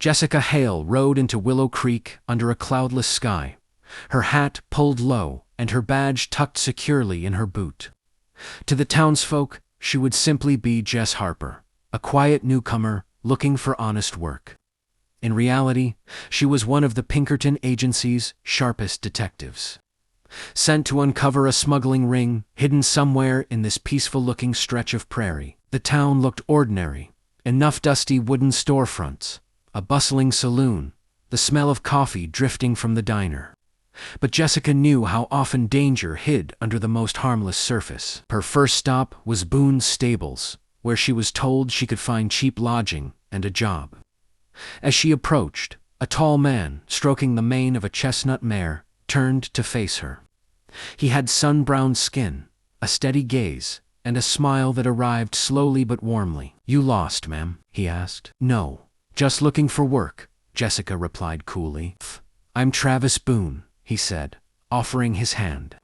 Jessica Hale rode into Willow Creek under a cloudless sky, her hat pulled low and her badge tucked securely in her boot. To the townsfolk, she would simply be Jess Harper, a quiet newcomer looking for honest work. In reality, she was one of the Pinkerton agency's sharpest detectives. Sent to uncover a smuggling ring hidden somewhere in this peaceful-looking stretch of prairie. The town looked ordinary. Enough dusty wooden storefronts, a bustling saloon, the smell of coffee drifting from the diner. But Jessica knew how often danger hid under the most harmless surface. Her first stop was Boone's Stables, where she was told she could find cheap lodging and a job. As she approached, a tall man, stroking the mane of a chestnut mare, turned to face her. He had sun-browned skin, a steady gaze, and a smile that arrived slowly but warmly. "You lost, ma'am?" he asked. "No, just looking for work," Jessica replied coolly. "I'm Travis Boone," he said, offering his hand.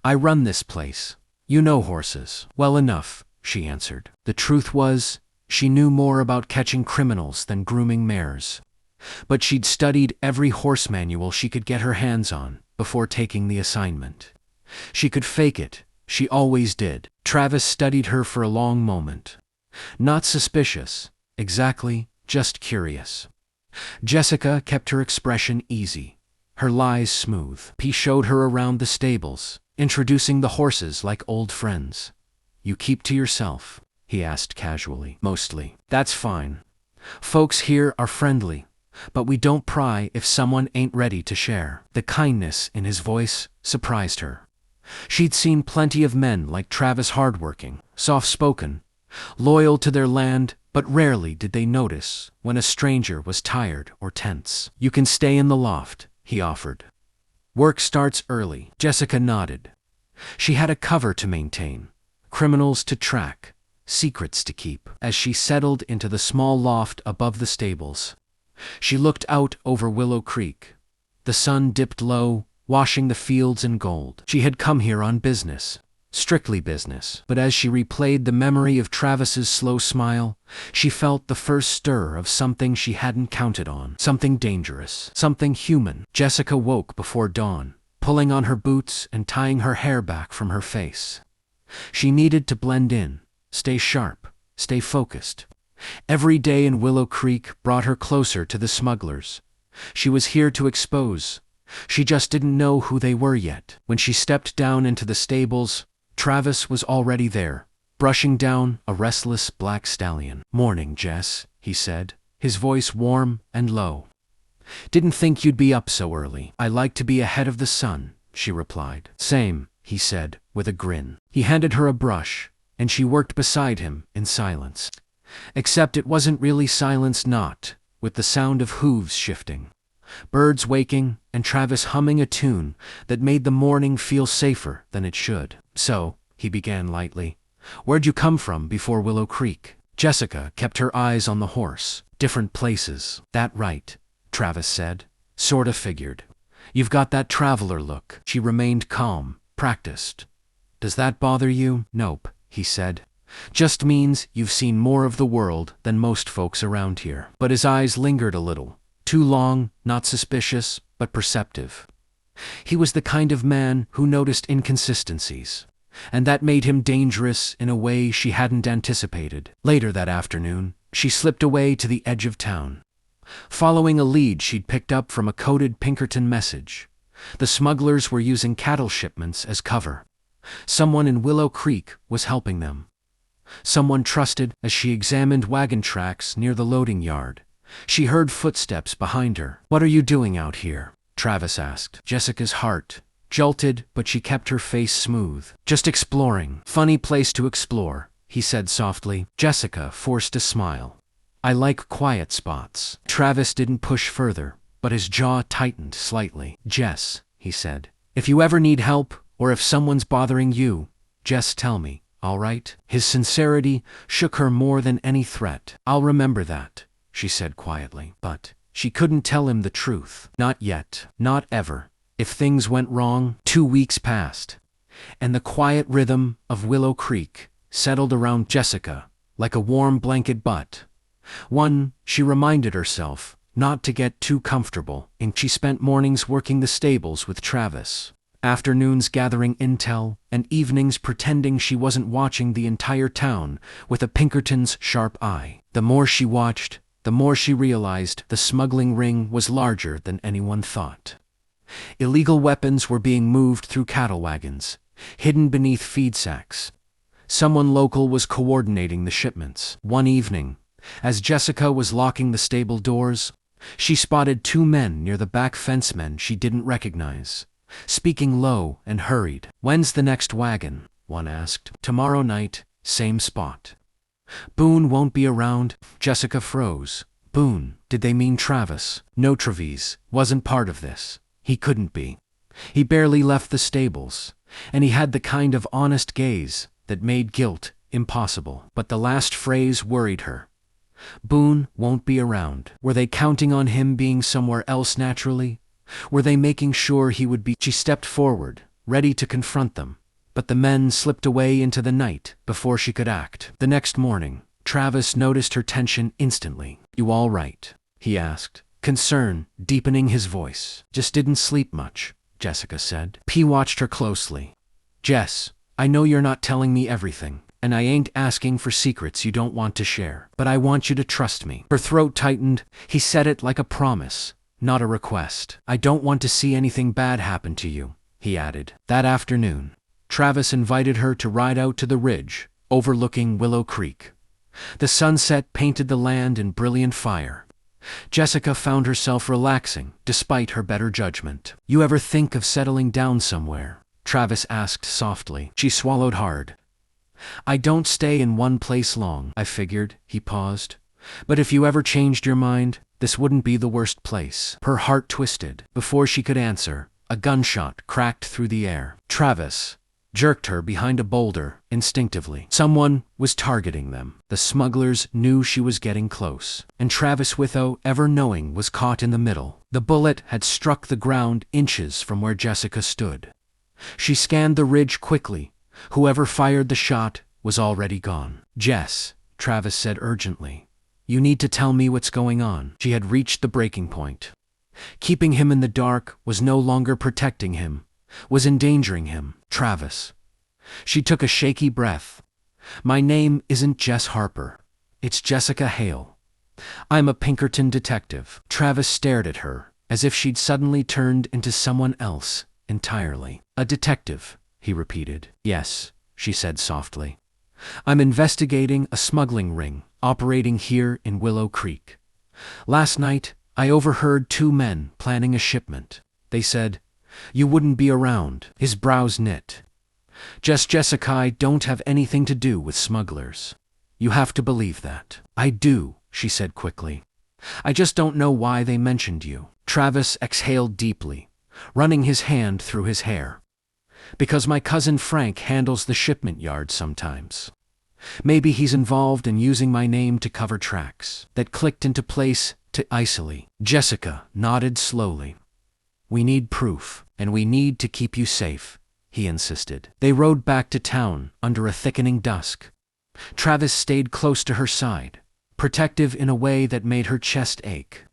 "I run this place. You know horses." "Well enough," she answered. The truth was, she knew more about catching criminals than grooming mares. But she'd studied every horse manual she could get her hands on before taking the assignment. She could fake it, she always did. Travis studied her for a long moment. Not suspicious, exactly, just curious. Jessica kept her expression easy, her lies smooth. He showed her around the stables, introducing the horses like old friends. "You keep to yourself?" he asked casually. "Mostly." "That's fine. Folks here are friendly, but we don't pry if someone ain't ready to share." The kindness in his voice surprised her. She'd seen plenty of men like Travis, hardworking, soft-spoken, loyal to their land, but rarely did they notice when a stranger was tired or tense. "You can stay in the loft," he offered. "Work starts early." Jessica nodded. She had a cover to maintain, criminals to track, secrets to keep. As she settled into the small loft above the stables, she looked out over Willow Creek. The sun dipped low, washing the fields in gold. She had come here on business, strictly business. But as she replayed the memory of Travis's slow smile, she felt the first stir of something she hadn't counted on. Something dangerous, something human. Jessica woke before dawn, pulling on her boots and tying her hair back from her face. She needed to blend in, stay sharp, stay focused. Every day in Willow Creek brought her closer to the smugglers. She was here to expose. She just didn't know who they were yet. When she stepped down into the stables, Travis was already there, brushing down a restless black stallion. "Morning, Jess," he said, his voice warm and low. "Didn't think you'd be up so early." "I like to be ahead of the sun," she replied. "Same," he said, with a grin. He handed her a brush, and she worked beside him in silence. Except it wasn't really silence, not with the sound of hooves shifting, birds waking, and Travis humming a tune that made the morning feel safer than it should. "So," he began lightly, "where'd you come from before Willow Creek?" Jessica kept her eyes on the horse. "Different places." "That right," Travis said. "Sorta figured. You've got that traveler look." She remained calm, practiced. "Does that bother you?" "Nope," he said. "Just means you've seen more of the world than most folks around here." But his eyes lingered a little. Too long, not suspicious, but perceptive. He was the kind of man who noticed inconsistencies, and that made him dangerous in a way she hadn't anticipated. Later that afternoon, she slipped away to the edge of town, following a lead she'd picked up from a coded Pinkerton message. The smugglers were using cattle shipments as cover. Someone in Willow Creek was helping them. Someone trusted. As she examined wagon tracks near the loading yard, she heard footsteps behind her. "What are you doing out here?" Travis asked. Jessica's heart jolted, but she kept her face smooth. "Just exploring." "Funny place to explore," he said softly. Jessica forced a smile. "I like quiet spots." Travis didn't push further, but his jaw tightened slightly. "Jess," he said, "if you ever need help, or if someone's bothering you, just tell me, all right?" His sincerity shook her more than any threat. "I'll remember that," she said quietly. But she couldn't tell him the truth. Not yet. Not ever. If things went wrong. 2 weeks passed, and the quiet rhythm of Willow Creek settled around Jessica like a warm blanket. But One, she reminded herself not to get too comfortable, and she spent mornings working the stables with Travis, afternoons gathering intel, and evenings pretending she wasn't watching the entire town with a Pinkerton's sharp eye. The more she watched, the more she realized the smuggling ring was larger than anyone thought. Illegal weapons were being moved through cattle wagons, hidden beneath feed sacks. Someone local was coordinating the shipments. One evening, as Jessica was locking the stable doors, she spotted two men near the back fencemen she didn't recognize, speaking low and hurried. "When's the next wagon?" one asked. "Tomorrow night, same spot." "Boone won't be around." Jessica froze. Boone, did they mean Travis? No, Travis wasn't part of this. He couldn't be. He barely left the stables, and he had the kind of honest gaze that made guilt impossible. But the last phrase worried her. Boone won't be around. Were they counting on him being somewhere else naturally? Were they making sure he would be? She stepped forward, ready to confront them, but the men slipped away into the night before she could act. The next morning, Travis noticed her tension instantly. "You all right?" he asked, concern deepening his voice. "Just didn't sleep much," Jessica said. P watched her closely. "Jess, I know you're not telling me everything, and I ain't asking for secrets you don't want to share, but I want you to trust me." Her throat tightened. He said it like a promise, not a request. "I don't want to see anything bad happen to you," he added. That afternoon, Travis invited her to ride out to the ridge, overlooking Willow Creek. The sunset painted the land in brilliant fire. Jessica found herself relaxing, despite her better judgment. "You ever think of settling down somewhere?" Travis asked softly. She swallowed hard. "I don't stay in one place long." "I figured," he paused. "But if you ever changed your mind, this wouldn't be the worst place." Her heart twisted. Before she could answer, a gunshot cracked through the air. Travis jerked her behind a boulder instinctively. Someone was targeting them. The smugglers knew she was getting close, and Travis, without ever knowing, was caught in the middle. The bullet had struck the ground inches from where Jessica stood. She scanned the ridge quickly. Whoever fired the shot was already gone. "Jess," Travis said urgently, "you need to tell me what's going on." She had reached the breaking point. Keeping him in the dark was no longer protecting him, was endangering him. "Travis." She took a shaky breath. "My name isn't Jess Harper. It's Jessica Hale. I'm a Pinkerton detective." Travis stared at her, as if she'd suddenly turned into someone else entirely. "A detective," he repeated. "Yes," she said softly. "I'm investigating a smuggling ring operating here in Willow Creek. Last night, I overheard two men planning a shipment. They said you wouldn't be around." His brows knit. Jessica, I don't have anything to do with smugglers. You have to believe that." "I do," she said quickly. "I just don't know why they mentioned you." Travis exhaled deeply, running his hand through his hair. "Because my cousin Frank handles the shipment yard sometimes. Maybe he's involved in using my name to cover tracks." That clicked into place to isolate. Jessica nodded slowly. "We need proof, and we need to keep you safe," he insisted. They rode back to town under a thickening dusk. Travis stayed close to her side, protective in a way that made her chest ache.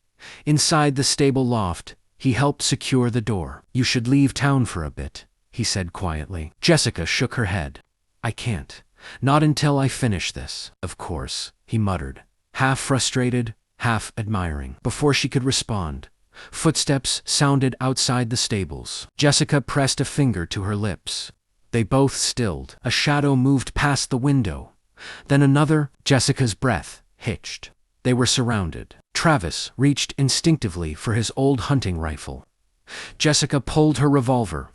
Inside the stable loft, he helped secure the door. "You should leave town for a bit," he said quietly. Jessica shook her head. "I can't. Not until I finish this." "Of course," he muttered, half frustrated, half admiring. Before she could respond, footsteps sounded outside the stables. Jessica pressed a finger to her lips. They both stilled. A shadow moved past the window. Then another. Jessica's breath hitched. They were surrounded. Travis reached instinctively for his old hunting rifle. Jessica pulled her revolver.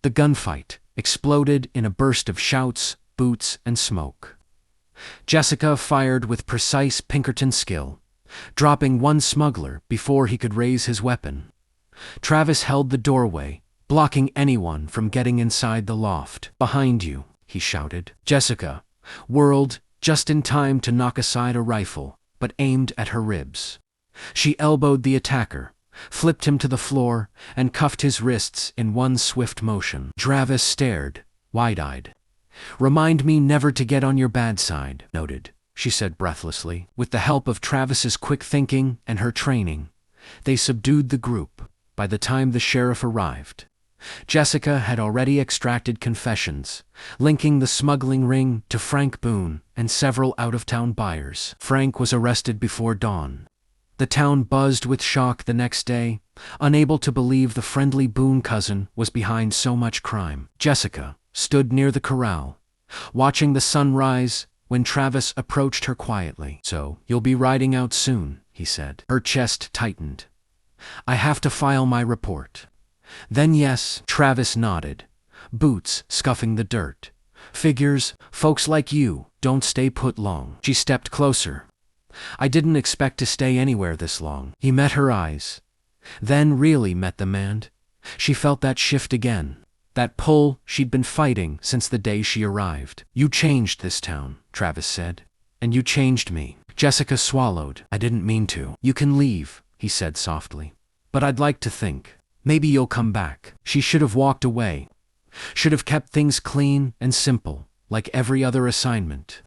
The gunfight exploded in a burst of shouts, boots, and smoke. Jessica fired with precise Pinkerton skill, dropping one smuggler before he could raise his weapon. Travis held the doorway, blocking anyone from getting inside the loft. "Behind you," he shouted. Jessica whirled just in time to knock aside a rifle, but aimed at her ribs. She elbowed the attacker, flipped him to the floor, and cuffed his wrists in one swift motion. Travis stared, wide-eyed. "Remind me never to get on your bad side." "Noted," she said breathlessly. With the help of Travis's quick thinking and her training, they subdued the group. By the time the sheriff arrived, Jessica had already extracted confessions, linking the smuggling ring to Frank Boone and several out-of-town buyers. Frank was arrested before dawn. The town buzzed with shock the next day, unable to believe the friendly Boone cousin was behind so much crime. Jessica stood near the corral, watching the sun rise when Travis approached her quietly. "So, you'll be riding out soon," he said. Her chest tightened. "I have to file my report." "Then yes," Travis nodded, boots scuffing the dirt. "Figures, folks like you don't stay put long." She stepped closer. "I didn't expect to stay anywhere this long." He met her eyes, then really met the man. She felt that shift again, that pull she'd been fighting since the day she arrived. "You changed this town," Travis said, "and you changed me." Jessica swallowed. "I didn't mean to." "You can leave," he said softly. "But I'd like to think. Maybe you'll come back." She should have walked away. Should have kept things clean and simple, like every other assignment.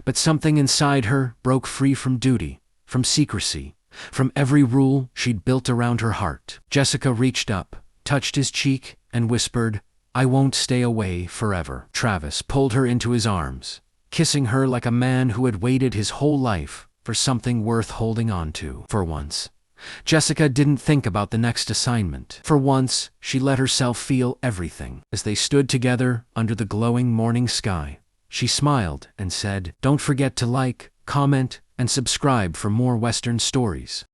But something inside her broke free from duty, from secrecy, from every rule she'd built around her heart. Jessica reached up, touched his cheek, and whispered, "I won't stay away forever." Travis pulled her into his arms, kissing her like a man who had waited his whole life for something worth holding on to. For once, Jessica didn't think about the next assignment. For once, she let herself feel everything. As they stood together under the glowing morning sky, she smiled and said, "Don't forget to like, comment, and subscribe for more Western stories."